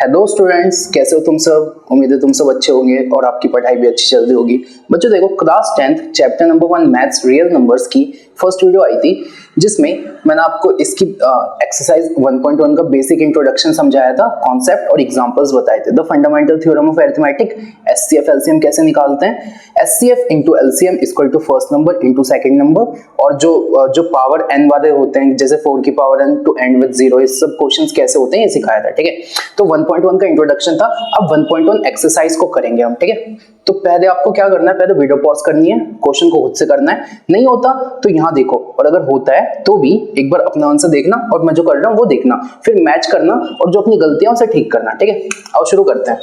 Hello students, कैसे हो तुम सब। उम्मीद है तुम सब अच्छे होंगे और आपकी पढ़ाई भी अच्छी चल रही होगी। बच्चों देखो, class 10th chapter number 1 maths real numbers की फर्स्ट वीडियो आई थी, जिसमें मैंने आपको इसकी एक्सरसाइज 1.1 का बेसिक इंट्रोडक्शन समझाया था, कॉन्सेप्ट और एग्जांपल्स बताए थे। The fundamental theorem of arithmetic, HCF LCM कैसे निकालते हैं, HCF into LCM equal to first number into second number, और जो पावर n वाले होते हैं जैसे 4 की power n to end with 0, ये सब क्वेश्चंस कैसे होते हैं ये सिखाया था। ठीक है, तो 1.1 का इंट्रोडक्शन था। अब 1.1 एक्सरसाइज को करेंगे हम। ठीक है, तो पहले आपको क्या करना है, पहले वीडियो पॉज करनी है, क्वेश्चन को खुद से करना है, नहीं होता तो यहाँ देखो, और अगर होता है तो भी एक बार अपना आंसर देखना और मैं जो कर रहा हूँ वो देखना, फिर मैच करना और जो अपनी गलतियां उसे ठीक करना। ठीक है, आओ शुरू करते हैं।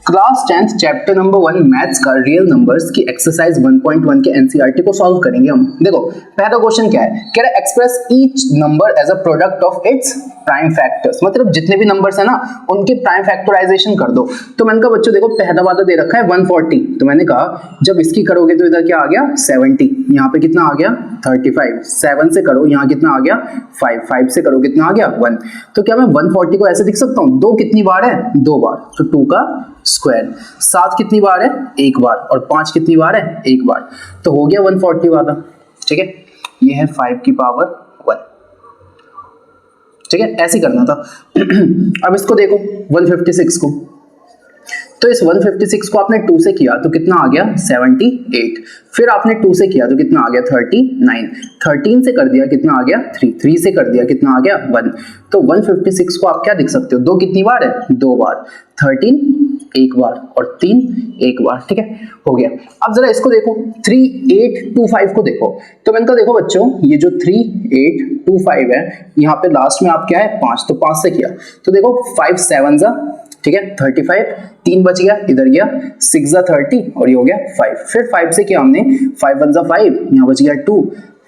Class 10th chapter number 1 maths का रियल नंबर्स की एक्सरसाइज 1.1 के एनसीईआरटी को सॉल्व करेंगे हम। देखो पहला क्वेश्चन क्या है, कह रहा है express each number as a product of its prime factors, मतलब जितने भी नंबर्स है ना उनके प्राइम फैक्टराइजेशन कर दो। तो मैंने कहा बच्चों देखो, पहला वाला दे रखा है 140, तो मैंने कहा जब इसकी करोगे तो इधर क्या आ गया 70, यहाँ पे कितना आ गया 35, 7 से करो यहाँ कितना आ गया 5, 5 से करो कितना आ गया 1। तो क्या मैं 140 को ऐसे लिख सकता हूँ, 2 कितनी बार है 2 बार, तो 2 का स्क्वायर। 7 कितनी बार है 1 बार, और 5 कितनी बार है 1 बार, तो हो गया 140 वाला। ठीक है, ये है 5 की पावर 1। ठीक है, ऐसे करना था। अब इसको देखो 156 को, तो इस 156 को आपने 2 से किया तो कितना आ गया 78, फिर आपने 2 से किया तो कितना आ गया 39, 13 से कर दिया कितना आ गया 3, 3 से कर दिया कितना आ गया 1। तो 156 को आप क्या लिख सकते हो, 2 कितनी बार है 2 बार, 13 1 बार और 3 1 बार। ठीक है, हो गया। अब जरा इसको देखो 3825 को देखो, तो मैंने कहा देखो बच्चों ये जो 3825 है यहाँ पे लास्ट में आप क्या है 5, तो 5 से किया तो देखो 5 7 जा, ठीक है 35, 3 बच गया इधर गया, 6 जा 30 और ये हो गया 5, फिर 5 से किया हमने 5 1 जा 5, यहाँ बच गया 2,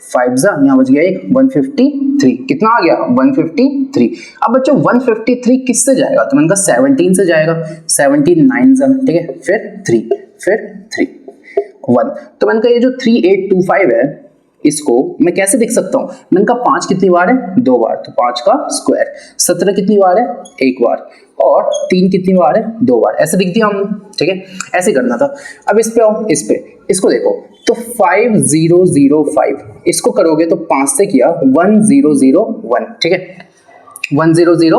5 जा यहाँ बच गया 1, 153, कितना आ गया 153। अब बच्चों 153 किससे जाएगा, तो मैंने कहा 17 से जाएगा, 17 9 जा, ठीक है फिर 3, फिर 3 1। तो मैंने कहा ये जो 3825 है इसको मैं कैसे लिख सकता हूं, मैंने कहा 5 कितनी बार है 2 बार, तो 5 का स्क्वायर। 17 कितनी बार है 1 बार, और 3 कितनी बार है 2 बार, ऐसे लिख दिया हमने। ठीक है, ऐसे करना था। अब इस पे आओ, इस पे इसको देखो, तो 5005 इसको करोगे तो 5 से किया 1001, ठीक है 1001।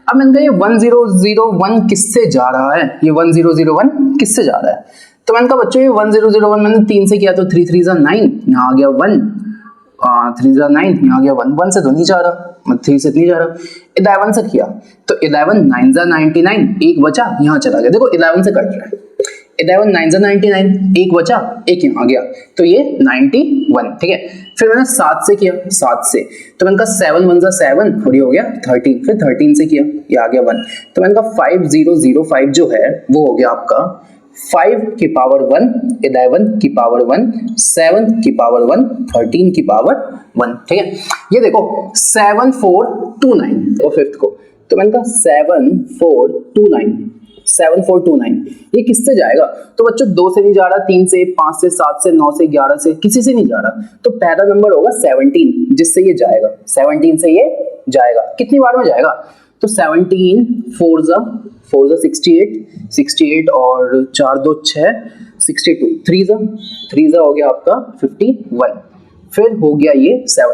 अब मैंने कहा ये 1001 किससे जा रहा है, ये 1001 किससे जा रहा है, तो मैंने कहा बच्चों ये 1001 मैंने 3 से किया तो 3 3 9, यहाँ आ गया 1, 3 9 यहाँ आ गया 1, 1 से तो नहीं जा रहा, 3 से नहीं जा रहा। 11 से किया तो 11 9 99, एक बचा यहाँ चला गया, देखो 11 से कट रहा है, 11 9 99, एक बचा एक यहाँ आ गया, तो ये 91। ठीक है, फिर मैंने 7 से किया, 7 से तो मैंने कहा 7 1 7 और ये हो गया 13, फिर 13 से किया ये आ गया 1, तो मैंने कहा 5005 जो है वो हो गया आपका 5 की पावर 1, 11 की पावर 1, 7 की पावर 1, 13 की पावर 1। ठीक है, ये देखो 7429 और फिफ्थ को, तो मैंने कहा 7429 ये किससे जाएगा, तो बच्चों 2 से नहीं जा रहा, 3 से, 5 से, 7 से, 9 से, 11 से, किसी से नहीं जा रहा, तो पहला नंबर होगा 17 जिससे ये जाएगा, 17 से ये जाएगा। कितनी बार में जाएगा, तो 17 4 जा 68 और 4 2 6 62, 3 जा हो गया आपका 51, फिर हो गया ये 7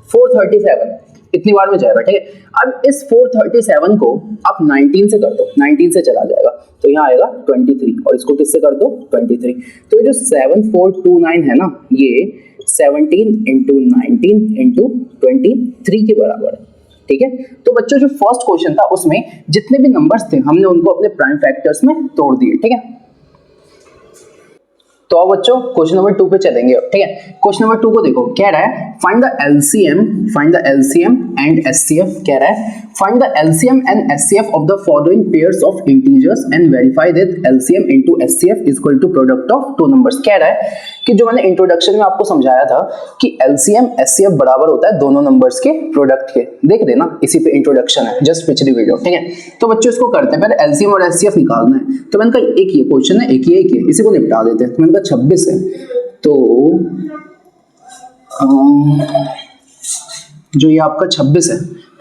437, इतनी बार में जाएगा। ठीक है, अब इस 437 को आप 19 से कर दो, 19 से चला जाएगा तो यहाँ आएगा 23, और इसको किससे कर दो 23, तो ये जो 7429 है ना ये 17 इंटू 19 इंटू 23 के बराबर है। ठीक है, तो बच्चों जो फर्स्ट क्वेश्चन था उसमें जितने भी नंबर्स थे हमने उनको अपने प्राइम फैक्टर्स में तोड़ दिए। ठीक है, तो अब बच्चों क्वेश्चन नंबर 2 पे चलेंगे। ठीक है, क्वेश्चन नंबर 2 को देखो, कह रहा है find the LCM and HCF, कह रहा है find the LCM and HCF of the following pairs of integers and verify that LCM into HCF is equal to product of 2 numbers. कह रहा है कि जो मैंने इंट्रोडक्शन में आपको समझाया था कि एलसीएम एचसीएफ बराबर होता है दोनों नंबर्स के प्रोडक्ट के, देख देना इसी पे इंट्रोडक्शन है, जस्ट पिछली वीडियो। ठीक है, तो बच्चों इसको करते हैं, पहले एलसीएम और एचसीएफ निकालना है, तो मैंने कहा एक ये क्वेश्चन है, एक ये इसी को निपटा देते हैं। तो मैंने कहा 26 है, तो जो ये आपका 26 है,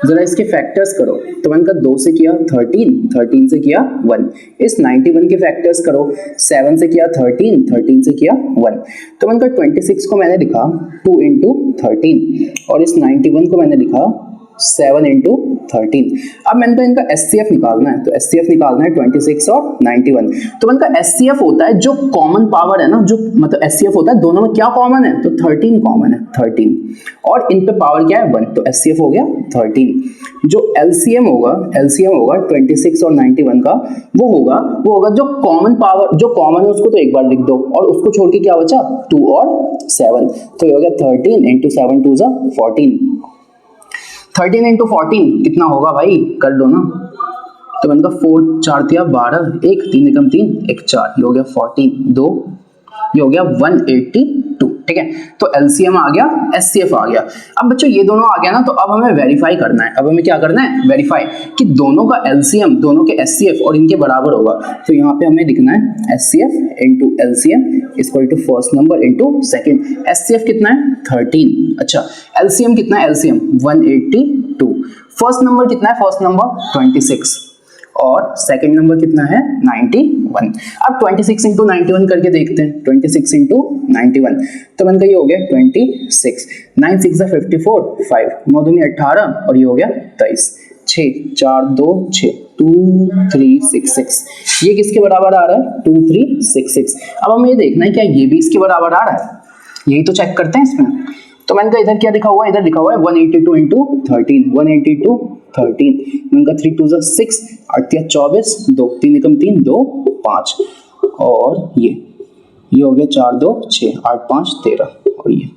जरा इसके फैक्टर्स करो। तो मैंने कहा 2 से किया 13, 13 से किया 1। इस 91 के फैक्टर्स करो, 7 से किया 13, 13 से किया 1। तो मैंने कहा 26 को मैंने लिखा 2 इंटू 13 और इस 91 को मैंने लिखा 7 इंटू 13। अब मैंने कहा इनका SCF निकालना है, तो SCF निकालना है 26 और 91। तो मैंने कहा SCF होता है जो कॉमन पावर है ना, जो मतलब SCF होता है दोनों में क्या कॉमन है, तो 13 कॉमन है, 13 और इन पे पावर क्या है 1, तो SCF हो गया 13। जो LCM होगा 26 और 91 का, वो होगा जो कॉमन पावर जो कॉमन है उसको तो एक बार लिख दो और उसको छोड़ के क्या बचा 2 और 7, तो ये हो गया 13 इंटू 7 2 14। 13 इंटू 14 कितना होगा भाई, कर लो ना। तो मैंने कहा 4 4 दिया 12, 1 3 एकम 3 1 4, ये हो गया 14 2, ये हो गया 182। ठीक है, तो LCM आ गया, SCF आ गया। अब बच्चों ये दोनों आ गया ना, तो अब हमें वेरीफाई करना है। अब हमें क्या करना है, वेरीफाई कि दोनों का LCM दोनों के SCF और इनके बराबर होगा। तो यहाँ पे हमें लिखना है SCF into LCM equal to first number into second. SCF कितना है 13, अच्छा LCM कितना है, LCM 182। फर्स्ट नंबर कितना है, फर्स्ट नंबर 26 और सेकंड नंबर कितना है 91। अब 26 इंटू 91 करके देखते हैं, 26 इंटू 91, तो मैंने कहा ये हो गया 26, 9 6 54, 5 9 दूनी 18 और ये हो गया 23, 6 4 2 6 2 3 6 6, ये किसके बराबर आ रहा है 2 3 6 6। अब हमें ये देखना है क्या ये भी इसके बराबर आ रहा है, यही तो चेक करते हैं इसमें। तो मैंने कहा इधर क्या लिखा हुआ है, इधर लिखा हुआ है 182 इंटू 13, 182 13, मैंने कहा 3 2 6 8 24, 2 3 एकम 3 2 5 और ये हो गया 4 2 6 8 5 13 और ये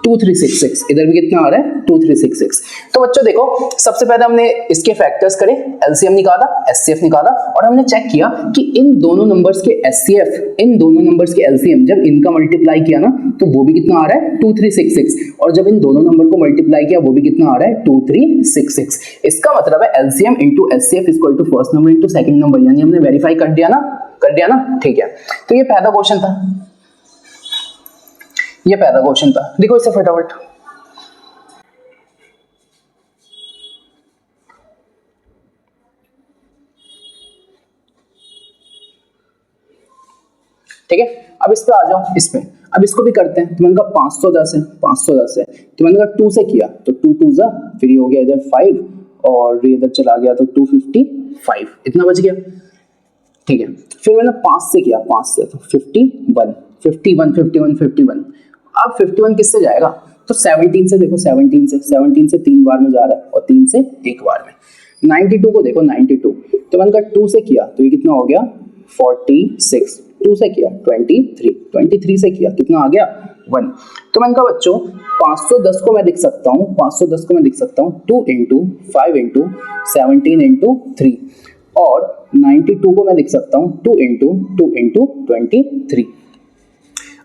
2366, इधर भी कितना आ रहा है 2366। तो बच्चों देखो सबसे पहले हमने इसके फैक्टर्स करे, LCM निकाला, SCF निकाला और हमने चेक किया कि इन दोनों नंबर्स के SCF, इन दोनों नंबर्स के LCM जब इनका मल्टीप्लाई किया ना तो वो भी कितना आ रहा है 2366 और जब इन दोनों नंबर को मल्टीप्लाई किया वो भी कितना आ रहा है 2366। इसका मतलब है LCM into SCF equal to first number into second number, यानी हमने वेरीफाई कर दिया ना, ठीक है। तो ये पहला क्वेश्चन था, ये पहला क्वेश्चन था, देखो इसे फटाफट। ठीक है, अब इस पे आ जाओ, इस पे अब इसको भी करते हैं। तो मैंने कहा 510 है, 510 है, तो मैंने कहा 2 से किया तो 2 2 जा, फिर ये हो गया इधर 5 और ये इधर चला गया तो 255, इतना बच गया। ठीक है, फिर मैंने 5 से किया, 5 से तो 51 51 51 51। अब 51 किससे जाएगा, तो 17 से, देखो 17 से 3 बार में जा रहा है और 3 से 1 बार में। 92 को देखो 92, तो मैंने कहा 2 से किया तो ये कितना हो गया 46, 2 से किया 23, 23 से किया कितना आ गया 1। तो मैंने कहा बच्चों 510 को मैं लिख सकता हूँ, 510 को मैं लिख सकता हूँ 2 इंटू 5 इंटू 17 इंटू 3 और 92 को मैं लिख सकता हूँ 2 इंटू 23।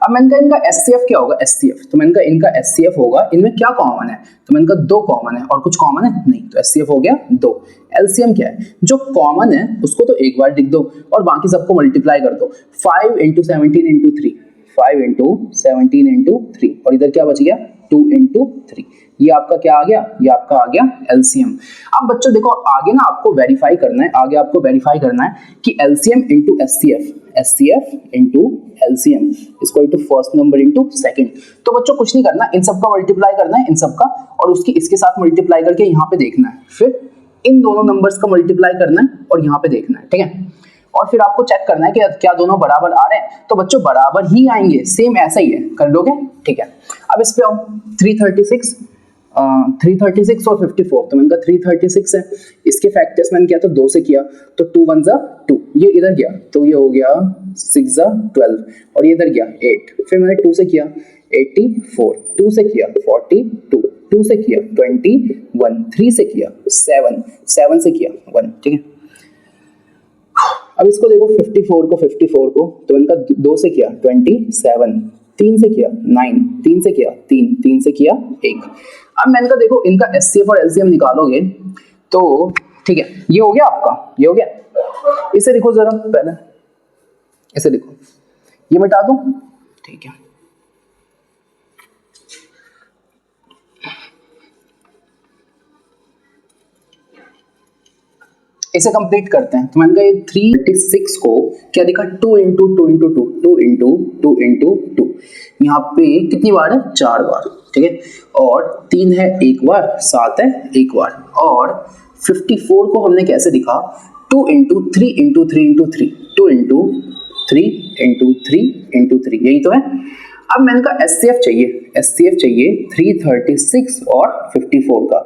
अब मैंने कहा इनका SCF क्या होगा, SCF, तो मैंने कहा इनका SCF होगा, इनमें क्या कॉमन है, तो मैंने कहा 2 कॉमन है और कुछ कॉमन है नहीं, तो SCF हो गया 2। LCM क्या है, जो कॉमन है उसको तो एक बार लिख दो और बाकी सबको मल्टीप्लाई कर दो, 5 इंटू 17 इंटू 3, 5 इंटू 17 इंटू 3 और इधर क्या बच गया 2 इंटू 3, ये आपका क्या आ गया, ये आपका आ गया LCM। अब बच्चों देखो आगे ना आपको वेरीफाई करना है, आगे आपको वेरीफाई करना है कि LCM into SCF, SCF into LCM equal to first number into second. तो बच्चों कुछ नहीं करना, इन सबका मल्टीप्लाई करना है, इन सबका, और उसकी इसके साथ मल्टीप्लाई करके यहाँ पे देखना है, फिर इन दोनों नंबर्स का मल्टीप्लाई करना है और यहाँ पे देखना है, ठीक है। और फिर आपको चेक करना है कि क्या दोनों बराबर आ रहे हैं, तो बच्चों बराबर ही आएंगे, सेम ऐसा ही है, कर लोगे, ठीक है। अब इस पे आओ 336 और 54, तो मैंने कहा 336 है, इसके फैक्टर्स मैंने किया तो 2 से किया तो 2 1 जा 2, ये इधर गया तो ये हो गया 6 जा 12 और ये इधर गया 8, फिर मैंने 2 से किया 84, 2 से किया 42, 2 से किया 21, 3 से किया 7, 7 से किया 1, ठीक है। अब इसको देखो 54 को तो इनका 2 से किया 27, 3 से किया 9, 3 से किया 3, 3 से किया 1। अब मैंने कहा देखो इनका SCF और LCM निकालोगे तो ठीक है, ये हो गया आपका, ये हो गया। इसे लिखो जरा पहले, इसे लिखो, ये मिटा दो, ठीक है। इसे कंप्लीट करते हैं। तो मैंने कहा ये 336 को क्या दिखा, 2 इंटू 2 इंटू 2, 2 इंटू 2 इंटू 2, यहाँ पे कितनी बार है, 4 बार, ठीक है। और 3 है एक बार, 7 है एक बार, और 54 को हमने कैसे दिखा, 2 into 3 into 3 into 3, 2 into 3 into 3 into 3, यही तो है। अब मैंने कहा SCF चाहिए 336 और 54 का।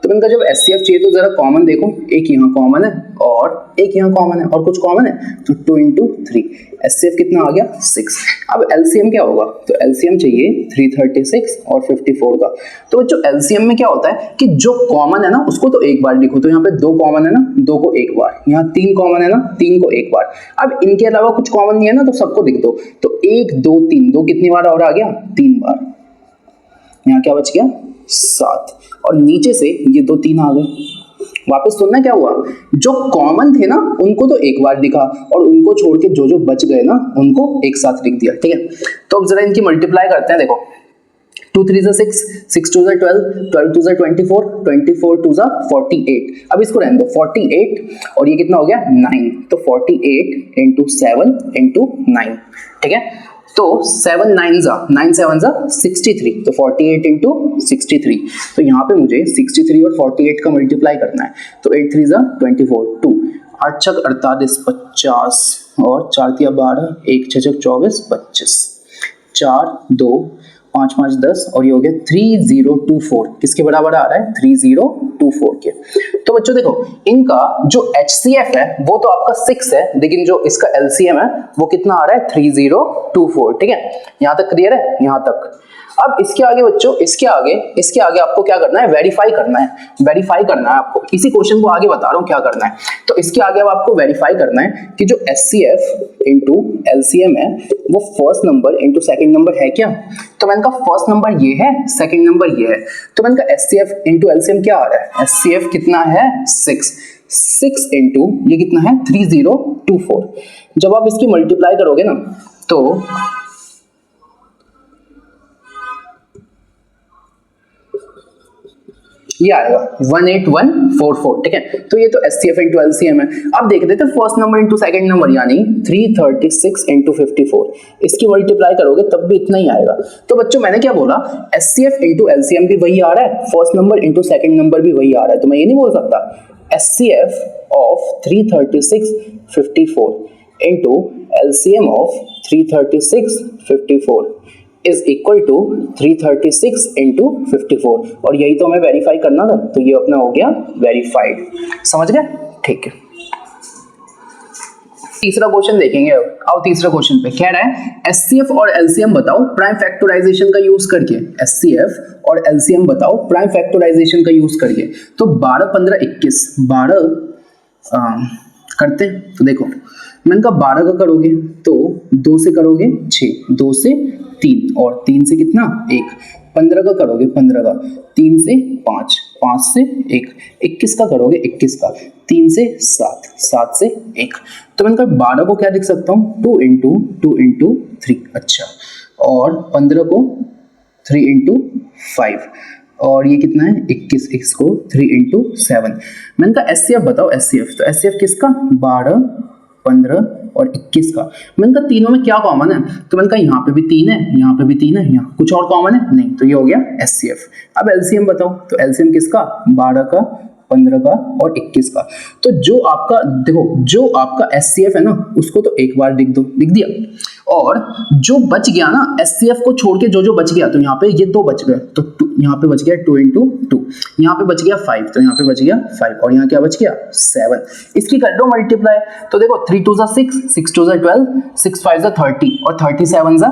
तो मैंने कहा जब SCF चाहिए तो जरा कॉमन देखो, एक यहाँ कॉमन है और एक यहाँ कॉमन है और कुछ कॉमन है, तो 2 इंटू 3, SCF कितना आ गया, 6। अब LCM क्या होगा, तो LCM चाहिए 336 और 54 का। तो बच्चों LCM में क्या होता है कि जो कॉमन है ना उसको तो एक बार लिखो, तो यहाँ पे 2 कॉमन है ना, 2 को एक बार, यहाँ 3 कॉमन है ना, 3 को एक बार। अब इनके अलावा कुछ कॉमन नहीं है ना, तो सबको लिख दो। तो 1 2 3, 2 कितनी बार और आ गया, 3 बार, यहाँ क्या बच गया, 7, और नीचे से ये 2 3 आ गए। वापस सुनना क्या हुआ, जो कॉमन थे ना उनको तो एक बार दिखा, और उनको छोड़ के जो जो बच गए ना उनको एक साथ लिख दिया, ठीक है। तो अब जरा इनकी मल्टीप्लाई करते हैं, देखो 2 3 जा 6, 6 2 जा 12, 12 2 जा 24, 24 2 जा 48। अब इसको रहने दो, 48 और ये कितना हो गया, 9, तो 48 इंटू 7 इंटू 9, ठीक है। तो 7 9 जा 9 7 जा 63, तो 48 इंटू 63। तो यहाँ पे मुझे 63 और 48 का मल्टीप्लाई करना है, तो 8 3 जा 24, 2 8 6 48 50, और 4 3 12, 1 6 6 24 25, 4 2 5 5 10, और ये हो गया 3024। किसके बराबर आ रहा है, 3024 के। तो बच्चों देखो इनका जो HCF है वो तो आपका 6 है, लेकिन जो इसका LCM है वो कितना आ रहा है, 3024, ठीक है। यहाँ तक क्लियर है, यहाँ तक। अब इसके आगे बच्चों, इसके आगे आपको क्या करना है, वेरीफाई करना है आपको। इसी क्वेश्चन को आगे बता रहा हूँ क्या करना है। तो इसके आगे अब आपको वेरीफाई करना है कि जो SCF इंटू LCM है वो first number into second number है क्या। तो मैंने कहा फर्स्ट नंबर ये है, सेकंड नंबर ये है, तो मैंने कहा SCF इंटू LCM क्या आ रहा है, SCF कितना है, 6 इंटू ये कितना है, 3024। जब आप इसकी मल्टीप्लाई करोगे ना तो ये आएगा 18144, ठीक है। तो ये तो SCF इंटू LCM है। अब देख लेते हैं first number into second number, यानी 336 इंटू 54, इसकी मल्टीप्लाई करोगे तब भी इतना ही आएगा। तो बच्चों मैंने क्या बोला, SCF इंटू LCM भी वही आ रहा है, first number into second number भी वही आ रहा है, तो मैं ये नहीं बोल सकता SCF of 336 54 into LCM of 336 54 is equal to 336 into 54, और यही तो हमें वेरीफाई करना था, तो ये अपना हो गया वेरीफाइड। समझ गए, ठीक है। तीसरा क्वेश्चन देखेंगे अब। आओ तीसरा क्वेश्चन पे कह रहा है SCF और LCM बताओ प्राइम फैक्टराइजेशन का यूज करके। SCF और LCM बताओ प्राइम फैक्टराइजेशन का यूज करके। तो 12 15 21, 12 करते हैं। तो देखो मैंने कहा 12 का करोगे तो 2 से करोगे 6, 2 से 3, और 3 से कितना 1, 15 का करोगे 15 का 3 से 5, 5 से 1, 21 का करोगे 21 का 3 से 7, 7 से 1। तो मैंने कहा 12 को क्या लिख सकता हूँ, 2 इंटू 3, अच्छा, और 15 को 3 इंटू 5, और ये कितना है 21, x को 3 इंटू 7। मैंने कहा SCF बताओ, SCF तो SCF किसका, 12 15 और 21 का। मैंने कहा तीनों में क्या कॉमन है, तो मैंने कहा यहाँ पे भी 3 है, यहाँ पे भी 3 है, यहाँ कुछ और कॉमन है नहीं, तो ये हो गया SCF। अब LCM बताओ, तो LCM किसका, 12 का 15 का और 21 का। तो जो आपका देखो, जो आपका SCF है ना उसको तो एक बार लिख दो, लिख दिया, और जो बच गया ना SCF को छोड़ के जो बच गया, तो यहाँ पे ये 2 बच गए, तो यहाँ पे बच गया 2 इंटू 2, यहाँ पे बच गया 5, तो यहाँ पे बच गया 5, और यहाँ क्या बच गया 7। इसकी कर लो मल्टीप्लाई, तो देखो 3 2 जा 6, 6 2 जा 12, 6 5 जा 30, और 37 जा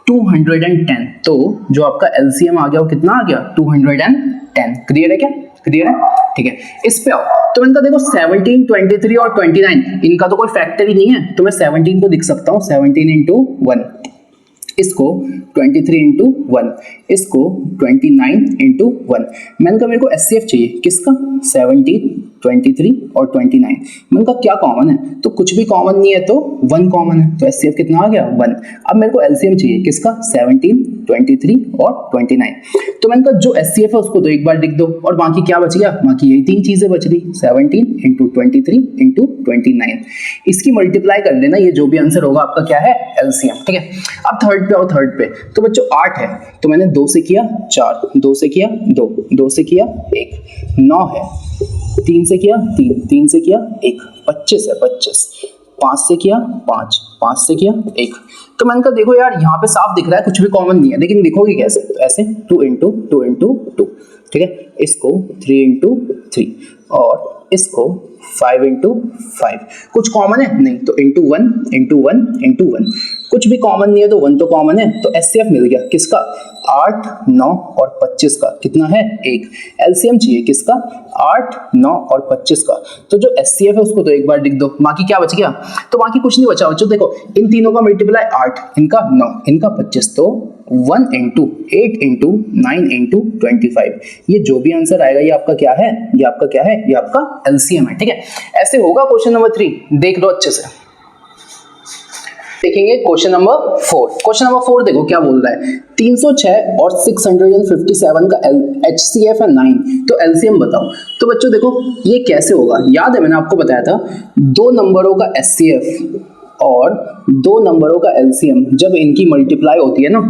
210। तो जो आपका LCM आ गया वो कितना आ गया, 210। क्लियर है क्या, क्लियर है, ठीक है। इस पे आओ, तो मैंने कहा देखो 17 23 और 29 इनका तो कोई फैक्टर ही नहीं है, तो मैं 17 को लिख सकता हूँ 17 इंटू 1, इसको 23 इंटू 1, इसको 29 इंटू 1। मैंने कहा मेरे को SCF चाहिए किसका, 17 23 और 29। मैंने कहा क्या कॉमन है, तो कुछ भी कॉमन नहीं है, तो 1 कॉमन है, तो SCF कितना आ गया 1। अब मेरे को LCM चाहिए किसका, 17 23 और 29। तो मैंने कहा जो HCF है उसको तो एक बार लिख दो और बाकी क्या बच गया, बाकी यही तीन चीजें बच रही, 17 इंटू 23 इंटू 29। इसकी मल्टीप्लाई कर लेना, ये जो भी आंसर होगा आपका क्या है, LCM। ठीक है, अब थर्ड पे आओ। थर्ड पे तो बच्चों 8 है, तो मैंने 2 से किया 4, 2 से किया 2, 2 से किया 1, 9 है, 3 से किया 3, 3 से किया 1, 25 है 25, 5 से किया 5, 5 से किया 1। तो मैंने कहा देखो यार यहाँ पे साफ दिख रहा है कुछ भी कॉमन नहीं है, लेकिन लिखोगे कैसे, तो ऐसे 2 इंटू 2 इंटू 2। ठीक है, इसको 3 इंटू 3 और इसको 5 इंटू 5। कुछ कॉमन है नहीं, तो इंटू 1 इंटू 1 इंटू 1। कुछ भी कॉमन नहीं है तो 1 तो कॉमन है, तो HCF मिल गया किसका, 8, 9 और 25 का, कितना है 1। LCM चाहिए किसका, 8, 9 और 25 का। तो जो HCF है उसको तो एक बार लिख दो, बाकी क्या बच गया, तो बाकी कुछ नहीं बचा बच्चों। देखो इन तीनों का मल्टीप्लाई 8, इनका 9, इनका 25, तो 1 इंटू 8 इंटू 9 इंटू 25। ये जो भी आंसर आएगा ये आपका क्या है, ये आपका क्या है, ये आपका LCM है। ठीक है, ऐसे होगा क्वेश्चन नंबर 3, देख लो अच्छे से। देखेंगे क्वेश्चन नंबर 4। क्वेश्चन नंबर 4 देखो क्या बोल रहा है, 306 और 657 का HCF है 9, तो LCM बताओ। तो बच्चों देखो ये कैसे होगा, याद है मैंने आपको बताया था 2 नंबरों का HCF और 2 नंबरों का LCM जब इनकी मल्टीप्लाई होती है ना,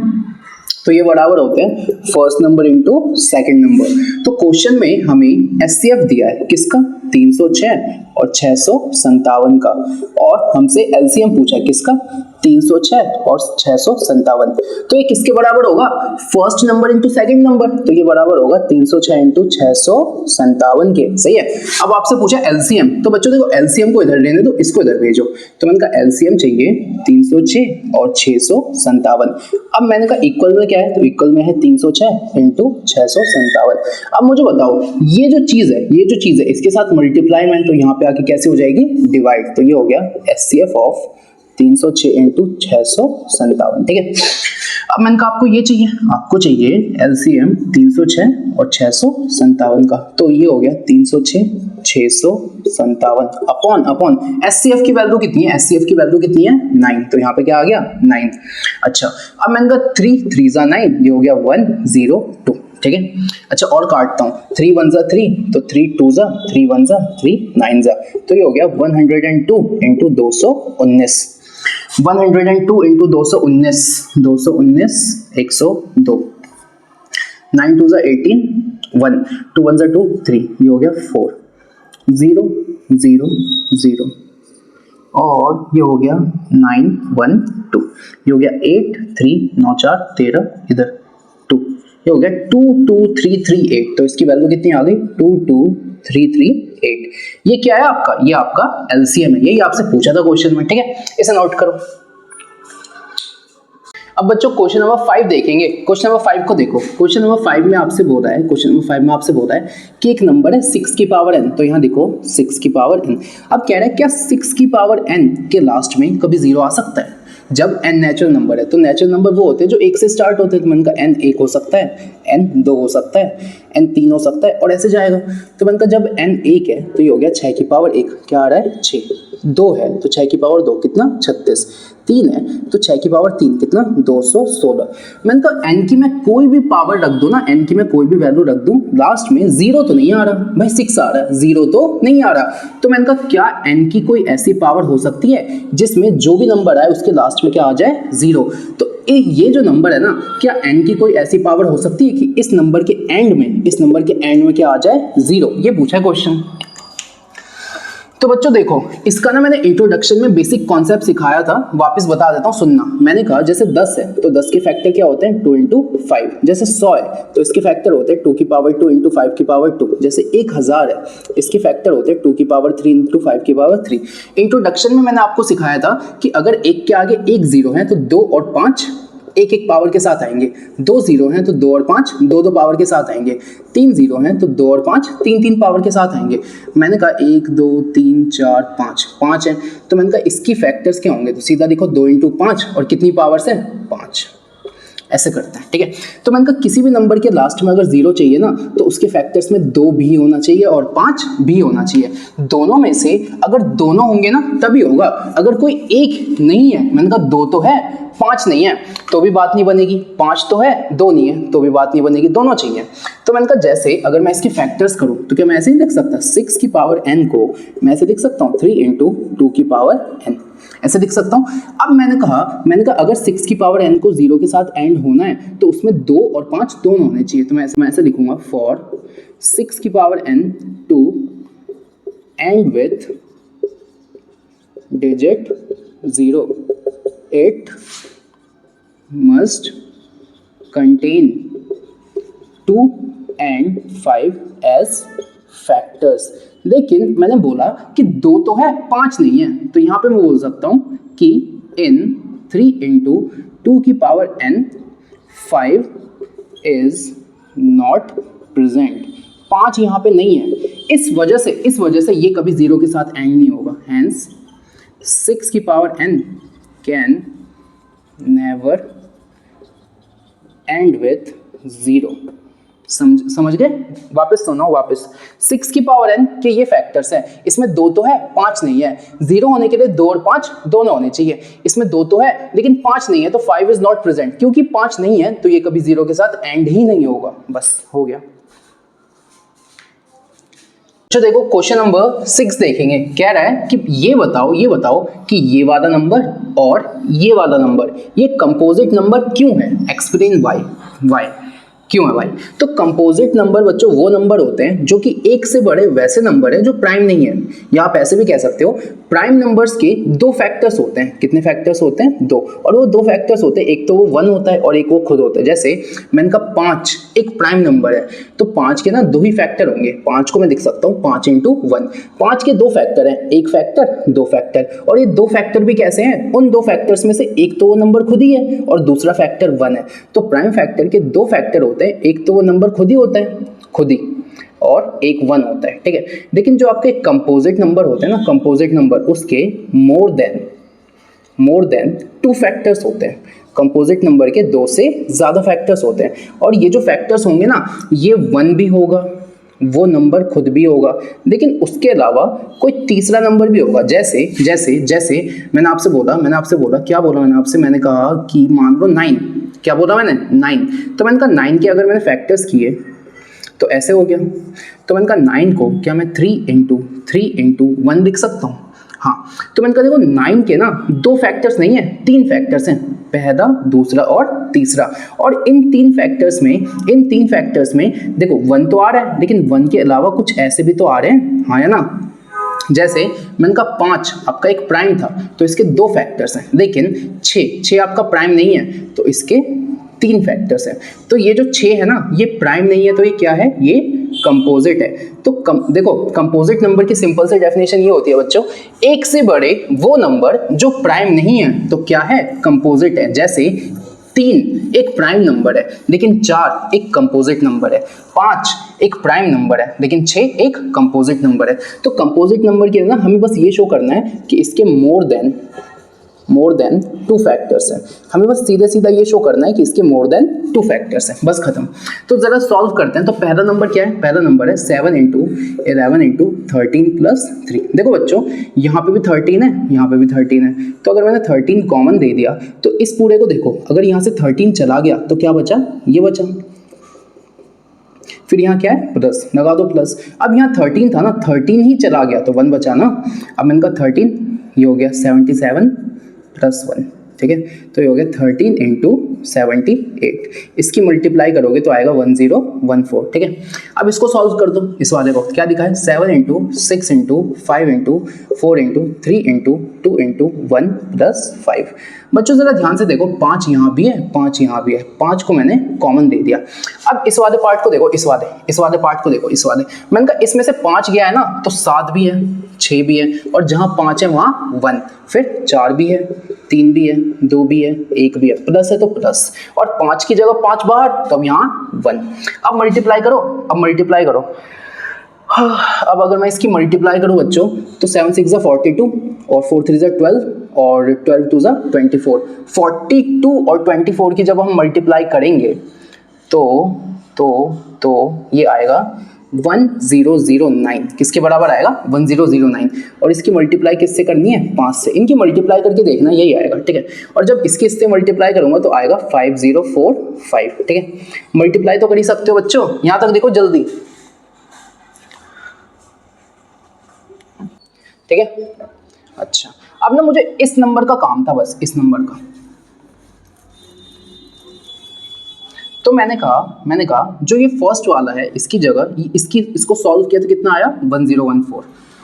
तो ये बराबर होते हैं first number into second number. तो क्वेश्चन में हमें HCF दिया है किसका, 306 और 657 का, और हमसे LCM पूछा है किसका, 306 और 657। तो ये किसके बराबर होगा, first number into second number, तो ये बराबर होगा 306 इंटू 657 के। सही है, अब आपसे पूछा LCM, तो बच्चों देखो LCM को इधर लेने दो, इसको इधर भेजो। तो मैंने कहा LCM चाहिए 306 और 657। अब मैंने कहा इक्वल में क्या है, तो इक्वल में है 306 इंटू 657। अब मुझे बताओ ये जो चीज है, ये जो चीज है इसके साथ मल्टीप्लाई में, तो यहाँ पे आके कैसे हो जाएगी, डिवाइड। तो ये हो गया HCF ऑफ 306 इंटू 657। ठीक है, अब मैंने कहा आपको ये चाहिए, आपको चाहिए LCM 306 और 657 का, तो ये हो गया 306 657 अपॉन अपॉन HCF की वैल्यू कितनी है, HCF की वैल्यू कितनी है 9, तो यहाँ पे क्या आ गया 9। अच्छा अब मैंने कहा 3 3 जा 9, ये हो गया 102। ठीक है, अच्छा और काटता हूँ, 3 1 जा 3, तो 3 2 जा 3 1 जा 3 9 जा, तो ये हो गया 102 इंटू 219। 102 इंटू 219, 219 102, 9 2 जा 18, 1 2 1 जा 2 3, ये हो गया 4 0 0 0 और ये हो गया 9 1 2, ये हो गया 8 3 9 4 13, इधर 2, ये हो गया 2 2 3 3 8। तो इसकी वैल्यू कितनी आ गई, 2 2 3 3 8। ये क्या है आपका, ये आपका LCM है, यही आपसे पूछा था क्वेश्चन में। ठीक है, इसे नोट करो। अब बच्चों क्वेश्चन नंबर 5 देखेंगे। क्वेश्चन नंबर 5 को देखो, क्वेश्चन नंबर 5 में आपसे बोल रहा है, क्वेश्चन नंबर 5 में आपसे बोल रहा है कि एक नंबर है 6 की पावर n, तो यहाँ देखो 6 की पावर n। अब कह रहा है क्या 6 की पावर n के लास्ट में कभी 0 आ सकता है, जब n नेचुरल नंबर है। तो नेचुरल नंबर वो होते हैं जो 1 से स्टार्ट होते हैं, तो मैंने कहा n 1 हो सकता है, n 2 हो सकता है, n 3 हो सकता है, और ऐसे जाएगा। तो मैंने कहा जब n 1 है तो ये हो गया 6 की पावर 1, क्या आ रहा है 6, 2 है तो 6 की पावर 2 कितना 36, 3 है तो 6 की पावर 3 कितना 216। मैंने कहा n की मैं कोई भी पावर रख दूं ना, n की मैं कोई भी वैल्यू रख दूं, लास्ट में 0 तो नहीं आ रहा भाई, 6 आ रहा है, 0 तो नहीं आ रहा। तो मैंने कहा क्या n की कोई ऐसी पावर हो सकती है जिसमें जो भी नंबर आए उसके लास्ट में क्या आ जाए 0। तो ये जो नंबर है ना, क्या n की कोई ऐसी पावर हो सकती है कि इस नंबर के एंड में, इस नंबर के एंड में क्या आ जाए 0, ये पूछा है क्वेश्चन। तो बच्चों देखो इसका ना मैंने इंट्रोडक्शन में बेसिक कॉन्सेप्ट सिखाया था, वापस बता देता हूँ सुनना। मैंने कहा जैसे 10 है तो 10 के फैक्टर क्या होते हैं 2 इंटू 5, जैसे 100 है तो इसके फैक्टर होते हैं 2 की पावर 2 इंटू 5 की पावर 2, जैसे 1000 है इसके फैक्टर होते हैं 2 की पावर 3 इंटू 5 की पावर 3। इंट्रोडक्शन में मैंने आपको सिखाया था कि अगर 1 के आगे 1 0 है तो 2 और 5 एक एक पावर के साथ आएंगे, 2 0 हैं तो 2 और 5 2 2 पावर के साथ आएंगे, 3 0 हैं तो 2 और 5 3 3 पावर के साथ आएंगे। मैंने कहा 1 2 3 4 5 5 है, तो मैंने कहा इसकी फैक्टर्स क्या होंगे, तो सीधा देखो 2 इंटू 5 और कितनी पावर्स है 5। ऐसे करते हैं, ठीक है। तो मैंने कहा किसी भी नंबर के लास्ट में अगर 0 चाहिए ना तो उसके फैक्टर्स में 2 भी होना चाहिए और 5 भी होना चाहिए। दोनों में से अगर दोनों होंगे ना तभी होगा, अगर कोई एक नहीं है, मैंने कहा 2 तो है 5 नहीं है तो भी बात नहीं बनेगी, 5 तो है 2 नहीं है तो भी बात नहीं बनेगी, दोनों चाहिए। तो मैंने कहा जैसे अगर मैं इसके फैक्टर्स करूं तो क्या मैं ऐसे ही लिख सकता, 6 की पावर n को मैं ऐसे लिख सकता हूँ 3 × 2 की पावर n, ऐसे लिख सकता हूँ। अब मैंने कहा अगर 6 की पावर n को 0 के साथ एंड होना है तो उसमें 2 और 5 दोनों होने चाहिए। तो मैं ऐसे लिखूंगा फॉर 6 की power n to end with digit 0 it must contain 2 and 5 as factors। लेकिन मैंने बोला कि 2 तो है 5 नहीं है, तो यहाँ पे मैं बोल सकता हूँ कि in 3 × 2 की power n 5 is not present, 5 यहाँ पे नहीं है। इस वजह से ये कभी 0 के साथ एंड नहीं होगा, hence 6 की power n can never end with 0। समझ गए? वापस सुनाओ वापस, 6 की पावर n के ये फैक्टर्स हैं, इसमें 2 तो है 5 नहीं है, 0 होने के लिए 2 और 5 दोनों होने चाहिए, इसमें 2 तो है लेकिन 5 नहीं है तो 5 इज नॉट प्रेजेंट, क्योंकि 5 नहीं है तो ये कभी 0 के साथ एंड ही नहीं होगा, बस हो गया। तो देखो क्वेश्चन नंबर 6 देखेंगे, कह रहा है कि ये बताओ कि ये वाला नंबर और ये वाला नंबर ये कंपोजिट नंबर क्यों है, एक्सप्लेन व्हाई क्यों है भाई। तो कंपोजिट नंबर बच्चों वो नंबर होते हैं जो कि एक से बड़े वैसे नंबर है जो प्राइम नहीं है, या आप ऐसे भी कह सकते हो प्राइम नंबर्स के 2 फैक्टर्स होते हैं। कितने फैक्टर्स होते हैं? 2, और वो 2 फैक्टर्स होते हैं, एक तो वो 1 होता है और एक वो खुद होता है। जैसे मैंने कहा 5 एक प्राइम नंबर है तो 5 के ना 2 ही फैक्टर होंगे, 5 को मैं लिख सकता हूँ 5 × 1, 5 के 2 फैक्टर हैं, एक फैक्टर 2 फैक्टर, और ये 2 फैक्टर भी कैसे हैं, उन 2 फैक्टर्स में से एक तो वो नंबर खुद ही है और दूसरा फैक्टर 1 है। तो प्राइम फैक्टर के 2 फैक्टर होते हैं, एक तो वो नंबर खुद ही होता है खुद ही, और एक 1 होता है, ठीक है। लेकिन जो आपके कंपोजिट नंबर होते हैं ना, कंपोजिट नंबर उसके मोर देन 2 फैक्टर्स होते हैं। कंपोजिट नंबर के 2 से ज़्यादा फैक्टर्स होते हैं, और ये जो फैक्टर्स होंगे ना ये 1 भी होगा, वो नंबर खुद भी होगा, लेकिन उसके अलावा कोई तीसरा नंबर भी होगा। जैसे मैंने आपसे बोला क्या बोला मैंने आपसे, मैंने कहा कि मान लो 9, क्या बोला मैंने 9, तो मैंने कहा 9 के अगर मैंने फैक्टर्स किए तो ऐसे हो गया। तो मैंने कहा 9 को क्या मैं 3 × 1 लिख सकता हूँ? हाँ। तो मैंने कहा देखो 9 के ना 2 फैक्टर्स नहीं है, 3 फैक्टर्स हैं, पहला दूसरा और तीसरा, और इन 3 फैक्टर्स में देखो 1 तो आ रहा है लेकिन 1 के अलावा कुछ ऐसे भी तो आ रहे हैं, हाँ या ना। जैसे मैंने कहा 5 आपका एक प्राइम था तो इसके 2 फैक्टर्स हैं, लेकिन 6 आपका प्राइम नहीं है तो इसके 3 फैक्टर्स हैं। तो ये जो 6 है ना ये प्राइम नहीं है तो ये क्या है, ये कंपोजिट है। तो देखो कंपोजिट नंबर की सिंपल सी डेफिनेशन ये होती है बच्चों, एक से बड़े वो नंबर जो प्राइम नहीं है तो क्या है, कंपोजिट है। जैसे 3 एक प्राइम नंबर है लेकिन 4 एक कंपोजिट नंबर है, 5 एक प्राइम नंबर है लेकिन 6 एक कंपोजिट नंबर है। तो कंपोजिट नंबर के ना हमें बस ये शो करना है कि इसके मोर देन 2 फैक्टर्स हैं, हमें बस सीधा ये शो करना है कि इसके मोर देन 2 फैक्टर्स हैं, बस खत्म। तो जरा सॉल्व करते हैं। तो पहला नंबर क्या है, पहला नंबर है 7 × 11 × 13 + 3। देखो बच्चों यहाँ पे भी 13 है, यहाँ पे भी 13 है, तो अगर मैंने 13 कॉमन दे दिया तो इस पूरे को देखो, अगर यहाँ से 13 चला गया तो क्या बचा, ये बचा, फिर यहाँ क्या है प्लस, लगा दो प्लस। अब यहाँ 13 था ना, 13 ही चला गया तो 1 बचा ना। अब मैंने कहा 13 ये हो गया 77 + 1, ठीक है। तो ये हो गया 13 × 78, इसकी मल्टीप्लाई करोगे तो आएगा 1014, ठीक है। अब इसको सॉल्व कर दो, इस वाले को क्या दिखा है 7 × 6 × 5 × 4 × 3 × 2 × 1 + 5। बच्चों जरा ध्यान से देखो, 5 यहाँ भी है 5 यहाँ भी है, 5 को मैंने कॉमन दे दिया। अब इस वाले पार्ट को देखो, इस वाले पार्ट को देखो, इस वाले मैंने कहा इसमें से 5 गया है ना तो 7 भी है 6 भी है, और जहाँ 5 है वहाँ 1, फिर 4 भी है 3 भी है 2 भी है 1 भी है, प्लस है तो प्लस, और 5 की जगह 5 बाहर तो अब यहाँ 1। अब मल्टीप्लाई करो, अब अगर मैं इसकी मल्टीप्लाई करूँ बच्चों तो 7 6 42 और 4 3 12 और 12 2 24। 42 और 24 की जब हम मल्टीप्लाई करेंगे तो ये आएगा 1009। किसके बराबर आएगा? 1009। और इसकी मल्टीप्लाई किससे करनी है? 5 से। इनकी मल्टीप्लाई करके देखना, यही आएगा, ठीक है। और जब इससे मल्टीप्लाई करूंगा तो आएगा 5045, ठीक है। मल्टीप्लाई तो कर ही सकते हो बच्चों, यहां तक देखो जल्दी, ठीक है। अच्छा, अब ना मुझे इस नंबर का काम था, बस इस नंबर का। तो मैंने कहा जो ये फर्स्ट वाला है इसकी जगह इसको सॉल्व किया तो कितना आया? 1014।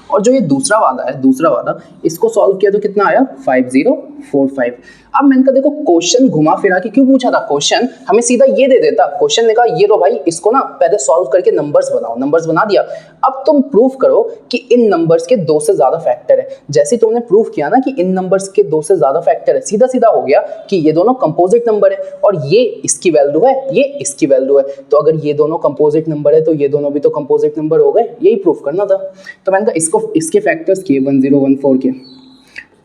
और जो ये दूसरा वाला इसको सॉल्व किया तो कितना आया? 5045। अब मैंने कहा देखो क्वेश्चन घुमा फिरा के क्यों पूछा था? क्वेश्चन हमें सीधा ये दे देता। क्वेश्चन ने कहा ये लो भाई, इसको ना पहले सॉल्व करके नंबर्स बनाओ। नंबर्स बना दिया, अब तुम प्रूफ करो कि इन नंबर्स के 2 से ज्यादा फैक्टर है। जैसे ही तुमने प्रूफ किया ना कि इन नंबर्स के 2 से ज्यादा फैक्टर है, सीधा सीधा हो गया कि ये दोनों कंपोजिट नंबर है और ये इसकी वैल्यू है, ये इसकी वैल्यू है। तो अगर ये दोनों कंपोजिट नंबर है तो ये दोनों भी तो कंपोजिट नंबर हो गए। यही प्रूफ करना था। तो मैंने कहा इसके फैक्टर्स किए 1014 के,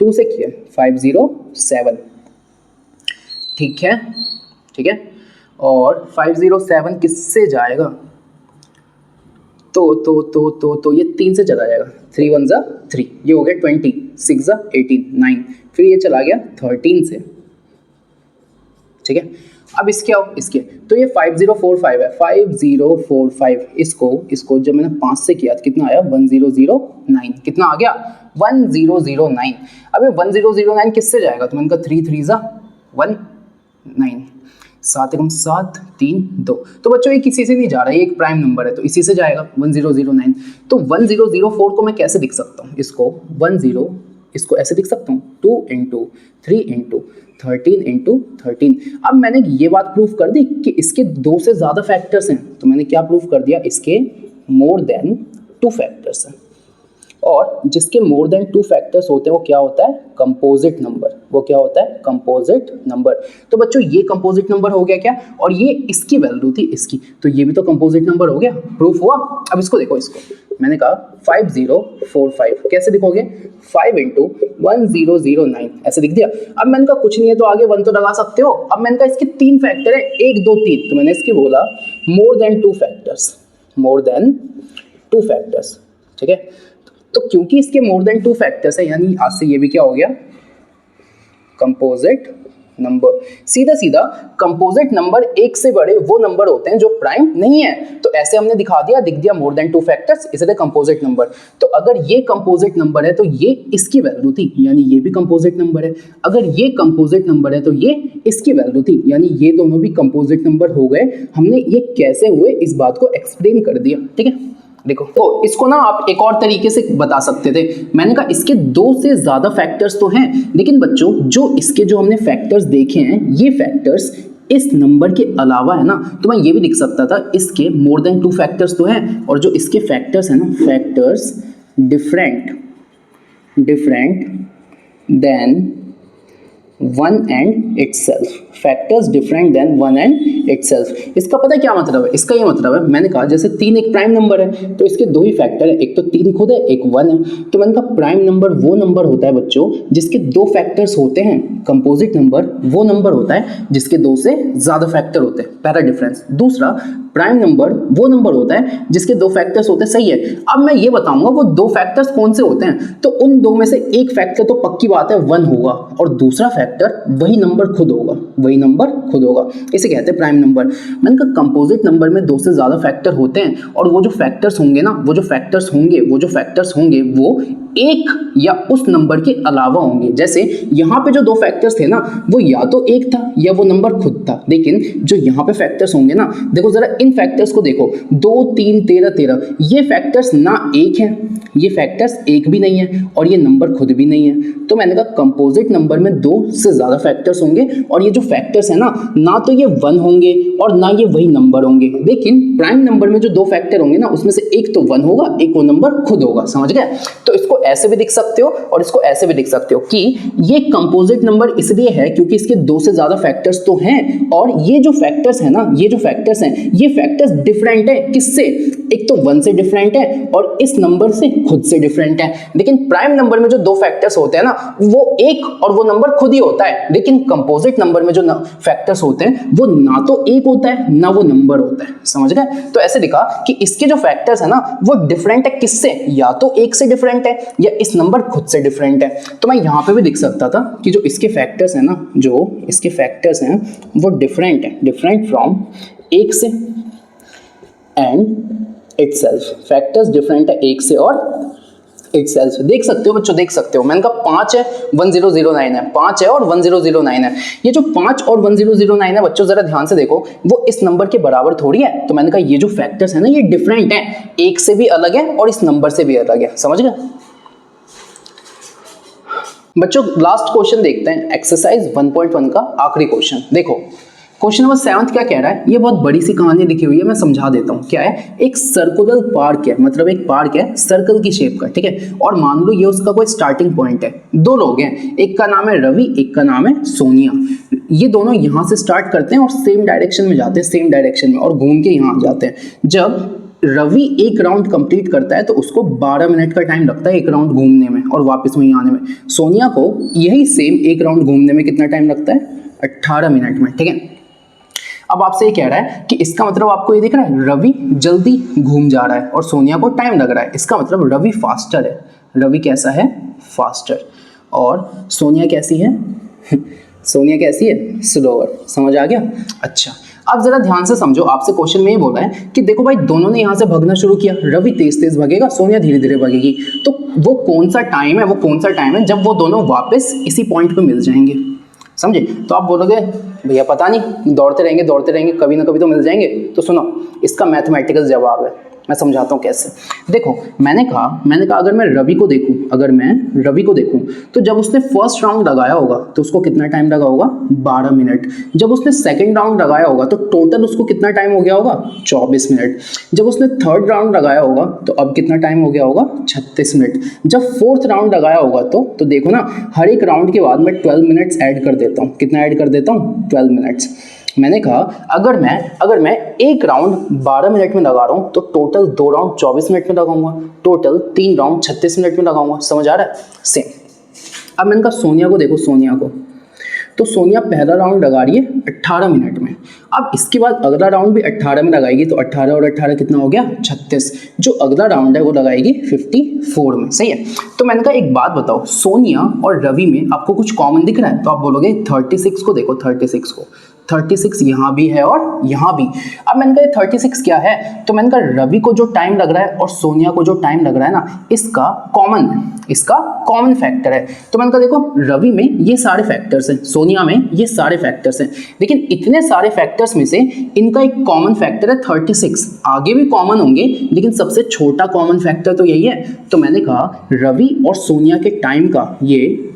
2 से किए 507, ठीक है। और 507 किससे जाएगा? तो ये 3 से चला जाएगा। 3 1 जा 3, ये हो गया 20, 6 जा 18, 9, फिर ये चला गया 13 से, ठीक है। अब इसके तो ये 5045 है, 5045। इसको जब मैंने 5 से किया तो कितना आया? 1009। कितना आ गया? 1009। अब ये 1009 किससे जाएगा? तो मैंने कहा 3 3 जा 19, 7 1 7 3 2। तो बच्चों ये किसी से नहीं जा रहा है, ये एक प्राइम नंबर है तो इसी से जाएगा 1009। तो 1004 को मैं कैसे दिख सकता हूँ? इसको ऐसे दिख सकता हूँ, 2 into 3 into 13 into 13। अब मैंने ये बात प्रूफ कर दी कि इसके 2 से ज्यादा फैक्टर्स हैं। तो मैंने क्या प्रूफ कर दिया? इसके मोर देन 2 फैक्टर्स हैं। और जिसके मोर देन 2 फैक्टर्स होते हैं वो क्या होता है? Composite number. वो क्या होता है? Composite number. तो बच्चों ये कंपोजिट नंबर हो गया क्या? और ये इसकी वैल्यू थी इसकी, तो ये भी तो कंपोजिट नंबर हो गया। प्रूफ हुआ। अब इसको देखो, इसको मैंने कहा 5045 कैसे दिखोगे? 5 into 1009 ऐसे दिख दिया। अब मैंने कहा कुछ नहीं है तो आगे 1 तो लगा सकते हो। अब मैंने कहा इसके 3 फैक्टर है, 1 2 3, तो मैंने इसकी बोला मोर देन 2 फैक्टर्स, ठीक है। तो क्योंकि इसके मोर देन 2 फैक्टर्स है, यानी आज से ये भी क्या हो गया? Composite number. सीधा सीधा कंपोजिट नंबर 1 से बड़े वो नंबर होते हैं जो प्राइम नहीं है। तो ऐसे हमने दिख दिया मोर देन 2 फैक्टर्स, इसलिए कंपोजिट नंबर। तो अगर ये कंपोजिट नंबर है तो ये इसकी वैल्यू थी, यानी ये भी कंपोजिट नंबर है। अगर ये कंपोजिट नंबर है तो ये इसकी वैल्यू थी, यानी ये दोनों भी कंपोजिट नंबर हो गए। हमने ये कैसे हुए इस बात को एक्सप्लेन कर दिया, ठीक है। देखो तो इसको ना आप एक और तरीके से बता सकते थे। मैंने कहा इसके 2 से ज्यादा फैक्टर्स तो हैं, लेकिन बच्चों जो हमने फैक्टर्स देखे हैं ये फैक्टर्स इस नंबर के अलावा है ना। तो मैं ये भी लिख सकता था इसके मोर देन 2 फैक्टर्स तो हैं, और जो इसके फैक्टर्स हैं ना, factors different than 1 and itself, factors different than 1 and itself। इसका पता है क्या मतलब है? इसका ये मतलब है, मैंने कहा जैसे 3 एक प्राइम नंबर है तो इसके 2 ही फैक्टर है, एक तो 3 खुद है, एक 1 है। तो मैंने कहा प्राइम नंबर वो नंबर होता है बच्चों जिसके 2 फैक्टर्स होते हैं। कंपोजिट नंबर वो नंबर होता है जिसके 2 से ज्यादा फैक्टर होते हैं, पैरा डिफरेंस। दूसरा प्राइम नंबर वो नंबर होता है जिसके 2 फैक्टर्स होते हैं, सही है। अब मैं ये बताऊंगा वो 2 फैक्टर्स कौन से होते हैं। तो उन 2 में से एक फैक्टर तो पक्की बात है 1 होगा, और दूसरा फैक्टर वही नंबर खुद होगा, इसे कहते हैं प्राइम नंबर। मैंने कहा कंपोजिट नंबर में 2 से ज्यादा फैक्टर होते हैं, और वो जो फैक्टर्स होंगे वो एक या उस नंबर के अलावा होंगे। जैसे यहाँ पे जो 2 फैक्टर्स थे ना, वो या तो एक था या वो नंबर खुद था। लेकिन जो यहाँ पे फैक्टर्स होंगे ना, देखो जरा इन फैक्टर्स को देखो, 2 3 13, ये फैक्टर्स ना एक है, ये फैक्टर्स एक भी नहीं है, और ये नंबर खुद भी नहीं है। तो मैंने कहा कंपोजिट नंबर में 2 से ज्यादा फैक्टर्स होंगे, और ये जो फैक्टर्स है ना तो ये 1 होंगे और ना ये वही नंबर होंगे। लेकिन प्राइम नंबर में जो 2 फैक्टर होंगे ना, उसमें से एक तो 1 होगा, एक वो नंबर खुद होगा। समझ गए? तो इसको ऐसे भी लिख सकते हो और इसको ऐसे भी लिख सकते हो कि ये कंपोजिट नंबर इसलिए है क्योंकि इसके 2 से ज्यादा फैक्टर्स तो हैं, और ये जो फैक्टर्स हैं ये फैक्टर्स डिफरेंट है किससे? एक तो 1 से डिफरेंट है और इस नंबर से खुद से डिफरेंट है। लेकिन प्राइम नंबर में जो दो फैक्टर्स होते हैं ना, वो एक और वो नंबर खुद ही होता है। लेकिन कंपोजिट नंबर में जो फैक्टर्स होते हैं वो ना तो एक होता है ना वो नंबर होता है। समझ गए? तो ऐसे दिखा कि इसके जो फैक्टर्स है ना वो डिफरेंट है किससे, या तो एक से डिफरेंट है या इस नंबर खुद से डिफरेंट है। तो मैं यहां पे भी लिख सकता था कि जो इसके फैक्टर्स है ना, जो इसके फैक्टर्स हैं वो डिफरेंट है, डिफरेंट फ्रॉम एक से एंड इटसेल्फ। फैक्टर्स डिफरेंट है एक से और इटसेल्फ। देख सकते हो बच्चों, देख सकते हो, मैंने कहा 5 है 1009 है, 5 है और 1009 है। ये जो 5 और 1009 है बच्चों जरा ध्यान से देखो, वो इस नंबर के बराबर थोड़ी है। तो मैंने कहा ये जो फैक्टर्स है ना ये डिफरेंट है, एक से भी अलग है और इस नंबर से भी अलग है। समझ गए बच्चों? लास्ट क्वेश्चन देखते हैं, एक्सरसाइज 1.1 का आखिरी क्वेश्चन। देखो क्वेश्चन नंबर 7 क्या कह रहा है, ये बहुत बड़ी सी कहानी लिखी हुई है, मैं समझा देता हूँ। क्या है, एक सर्कुलर पार्क है, मतलब एक पार्क है सर्कल की शेप का, ठीक है। और मान लो ये उसका कोई स्टार्टिंग पॉइंट है। दो लोग हैं, एक का नाम है रवि, एक का नाम है सोनिया। ये दोनों यहाँ से स्टार्ट करते हैं और सेम डायरेक्शन में जाते हैं, सेम डायरेक्शन में, और घूम के यहाँ आ जाते हैं। जब रवि एक राउंड कंप्लीट करता है तो उसको 12 मिनट का टाइम लगता है एक राउंड घूमने में और वापस वहीं आने में। सोनिया को यही सेम एक राउंड घूमने में कितना टाइम लगता है, 18 मिनट में, ठीक है। अब आपसे ये कह रहा है कि इसका मतलब आपको ये दिख रहा है रवि जल्दी घूम जा रहा है और सोनिया को टाइम लग रहा है। इसका मतलब रवि फास्टर है। रवि कैसा है, फास्टर। और सोनिया कैसी है सोनिया कैसी है, स्लोअर। समझ आ गया? अच्छा अब जरा ध्यान से समझो, आपसे क्वेश्चन में ये बोल रहा है कि देखो भाई दोनों ने यहाँ से भागना शुरू किया, रवि तेज तेज भागेगा, सोनिया धीरे धीरे भागेगी। तो वो कौन सा टाइम है, वो कौन सा टाइम है जब वो दोनों वापस इसी पॉइंट पे मिल जाएंगे। समझे? तो आप बोलोगे भैया पता नहीं, दौड़ते रहेंगे कभी ना कभी तो मिल जाएंगे। तो सुनो, इसका मैथमेटिकल जवाब है, मैं समझाता हूँ कैसे। देखो मैंने कहा अगर मैं रवि को देखूं तो जब उसने फर्स्ट राउंड लगाया होगा तो उसको कितना टाइम लगा होगा, 12 मिनट। जब उसने सेकंड राउंड लगाया होगा तो टोटल उसको कितना टाइम हो गया होगा, 24 मिनट। जब उसने थर्ड राउंड लगाया होगा तो अब कितना टाइम हो गया होगा, 36 मिनट। जब फोर्थ राउंड लगाया होगा तो देखो ना, हर एक राउंड के बाद मैं 12 मिनट्स ऐड कर देता हूँ। कितना ऐड कर देता हूँ, 12 मिनट्स। मैंने कहा अगर मैं एक राउंड 12 मिनट में लगा रहा हूं तो टोटल 2 राउंड 24 मिनट में लगाऊंगा, टोटल 3 राउंड 36 मिनट में लगाऊंगा। समझ आ रहा है? सेम। अब मैंने कहा सोनिया को देखो, सोनिया को, तो सोनिया पहला राउंड लगा रही है 18 मिनट में। अब इसके बाद अगला राउंड भी 18 में लगाएगी तो 18 और 18 कितना हो गया, 36। जो अगला राउंड है वो लगाएगी 54 में। सही है? तो मैंने कहा एक बात बताओ, सोनिया और रवि में आपको कुछ कॉमन दिख रहा है? तो आप बोलोगे 36 को देखो, 36 को, 36 यहाँ भी है और यहाँ भी। अब मैंने कहा 36 क्या है, तो मैंने कहा रवि को जो टाइम लग रहा है और सोनिया को जो टाइम लग रहा है ना, इसका कॉमन फैक्टर है। तो मैंने कहा देखो रवि में ये सारे फैक्टर्स हैं, सोनिया में ये सारे फैक्टर्स हैं, लेकिन इतने सारे फैक्टर्स में से इनका एक कॉमन फैक्टर है 36। आगे भी कॉमन होंगे लेकिन सबसे छोटा कॉमन फैक्टर तो यही है। तो मैंने कहा रवि और सोनिया के टाइम का ये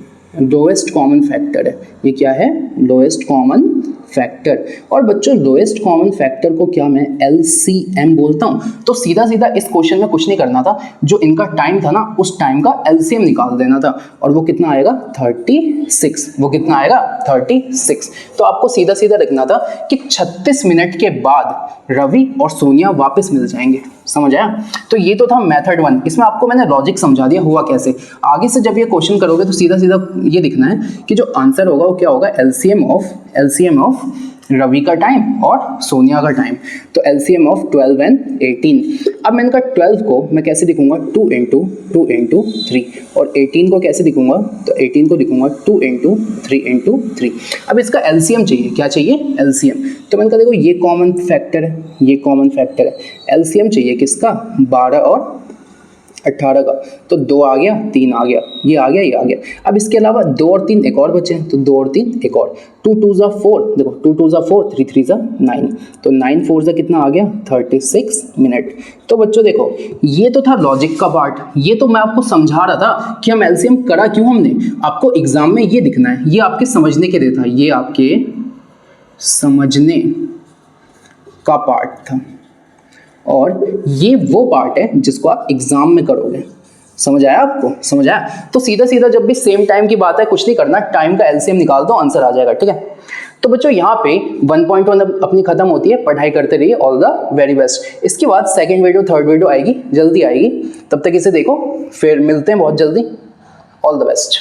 लोएस्ट कॉमन फैक्टर है। ये क्या है, लोएस्ट कॉमन फैक्टर। और बच्चों लोएस्ट कॉमन फैक्टर को क्या मैं LCM बोलता हूं। तो सीधा सीधा इस क्वेश्चन में कुछ नहीं करना था, जो इनका टाइम था ना उस टाइम का LCM निकाल देना था और वो कितना आएगा, 36। वो कितना आएगा, 36। तो आपको सीधा सीधा लिखना था कि 36 मिनट के बाद रवि और सोनिया वापस मिल जाएंगे। समझ आया? तो ये तो था मेथड 1। इसमें आपको मैंने लॉजिक समझा दिया हुआ कैसे। आगे से जब ये क्वेश्चन करोगे तो सीधा सीधा ये लिखना है कि जो आंसर होगा वो क्या होगा, LCM ऑफ रवि का टाइम और सोनिया का टाइम। तो LCM ऑफ 12 एंड 18। अब मैंने कहा 12 को मैं कैसे लिखूंगा, 2 इंटू 3, और 18 को कैसे लिखूंगा, तो 18 को लिखूंगा 2 इंटू 3। अब इसका LCM चाहिए, क्या चाहिए, LCM। तो मैंने कहा देखो ये कॉमन फैक्टर है, LCM चाहिए किसका, 12 और 18 का। तो 2 आ गया, 3 आ गया, ये आ गया। अब इसके अलावा 2 और 3 एक और बचे, तो 2 और 3 एक और, 2 2 ज़ा 4, देखो 2 2 ज़ा 4, 3 3 ज़ा 9, तो 9 4 ज़ा कितना आ गया, 36 मिनट। तो बच्चों देखो ये तो था लॉजिक का पार्ट, ये तो मैं आपको समझा रहा था कि हम LCM करा क्यों हमने। आपको एग्जाम में ये दिखना है, ये आपके समझने के लिए था, ये आपके समझने का पार्ट था, और ये वो पार्ट है जिसको आप एग्जाम में करोगे। समझ आया आपको? समझ आया? तो सीधा सीधा जब भी सेम टाइम की बात है, कुछ नहीं करना, टाइम का एलसीएम निकाल दो, आंसर आ जाएगा। ठीक है, तो बच्चों यहाँ पे 1.1 अपनी खत्म होती है। पढ़ाई करते रहिए, ऑल द वेरी बेस्ट। इसके बाद सेकंड वीडियो, थर्ड वीडियो आएगी, जल्दी आएगी, तब तक इसे देखो, फिर मिलते हैं बहुत जल्दी। All the best.